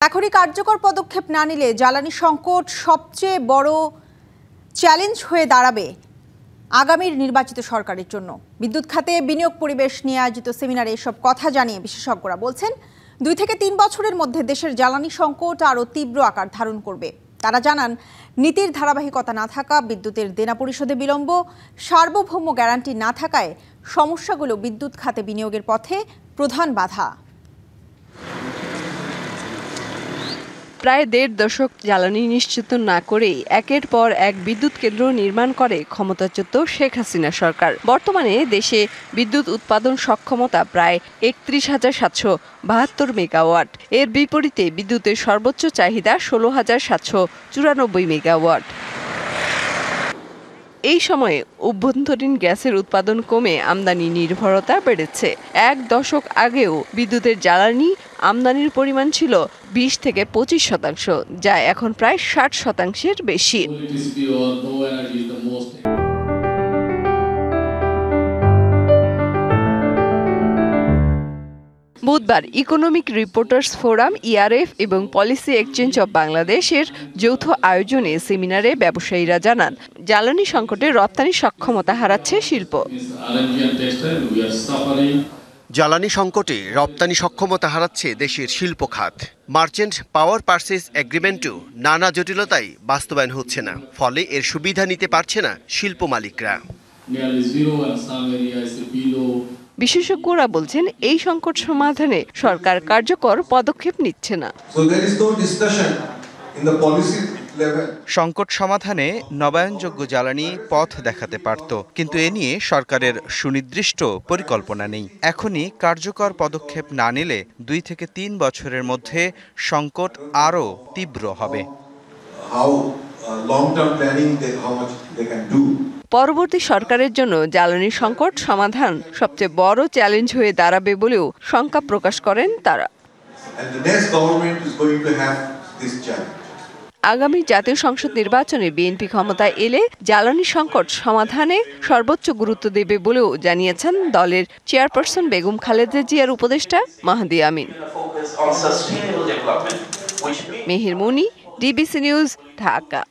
এখনই কার্যকর পদক্ষেপ না নিলে জ্বালানি সংকট সবচেয়ে বড় চ্যালেঞ্জ হয়ে দাঁড়াবে আগামীর নির্বাচিত সরকারের জন্য। বিদ্যুৎ খাতে বিনিয়োগ পরিবেশ নিয়ে আয়োজিত সেমিনারে এসব কথা জানিয়ে বিশেষজ্ঞরা বলছেন 2 থেকে 3 বছরের মধ্যে দেশের জ্বালানি সংকট আরও তীব্র আকার ধারণ করবে। তারা জানান, নীতির ধারাবাহিকতা না থাকা, বিদ্যুতের দেনা পরিশোধে বিলম্ব, সার্বভৌম গ্যারান্টি না থাকায় সমস্যাগুলো বিদ্যুৎ খাতে বিনিয়োগের পথে প্রধান বাধা। প্রায় 1.5 দশক জ্বালানি নিশ্চিত না করেই একের পর এক বিদ্যুৎ কেন্দ্র নির্মাণ করে ক্ষমতাচ্যুত শেখ হাসিনা সরকার। বর্তমানে দেশে বিদ্যুৎ উৎপাদন সক্ষমতা প্রায় 31,772 মেগাওয়াট। এর বিপরীতে বিদ্যুতের সর্বোচ্চ চাহিদা 16,794 মেগাওয়াট। এই সময়ে অভ্যন্তরীণ গ্যাসের উৎপাদন কমে আমদানি নির্ভরতা বেড়েছে। 1 দশক আগেও বিদ্যুতের জ্বালানি আমদানির পরিমাণ ছিল 20 থেকে 25%, যা এখন প্রায় 60%-এর বেশি। বুধবার ইকোনমিক রিপোর্টার্স ফোরাম, ইআরএফ এবং পলিসি এক্সচেঞ্জ অব বাংলাদেশের যৌথ আয়োজনে সেমিনারে ব্যবসায়ীরা জানান, জ্বালানি সংকটে রপ্তানি সক্ষমতা হারাচ্ছে শিল্প। জ্বালানি সংকটে রপ্তানি সক্ষমতা হারাচ্ছে দেশের শিল্প খাত। মার্চেন্ট পাওয়ার পারচেজ এগ্রিমেন্টও নানা জটিলতায় বাস্তবায়ন হচ্ছে না, ফলে এর সুবিধা নিতে পারছে না শিল্প মালিকরা। বিশেষজ্ঞরা বলছেন, এই সংকট সমাধানে সরকার কার্যকর পদক্ষেপ নিচ্ছে না। সংকট সমাধানে নবায়নযোগ্য জ্বালানি পথ দেখাতে পারত, কিন্তু এ নিয়ে সরকারের সুনির্দিষ্ট পরিকল্পনা নেই। এখনই কার্যকর পদক্ষেপ না নিলে 2 থেকে 3 বছরের মধ্যে সংকট আরও তীব্র হবে। পরবর্তী সরকারের জন্য জ্বালানি সংকট সমাধান সবচেয়ে বড় চ্যালেঞ্জ হয়ে দাঁড়াবে বলেও শঙ্কা প্রকাশ করেন তারা। আগামী জাতীয় সংসদ নির্বাচনে বিএনপি ক্ষমতায় এলে জ্বালানি সংকট সমাধানে সর্বোচ্চ গুরুত্ব দেবে বলেও জানিয়েছেন দলের চেয়ারপারসন বেগম খালেদা জিয়ার উপদেষ্টা মাহদি আমিন। মেহের মুনি, ডিবিসি নিউজ, ঢাকা।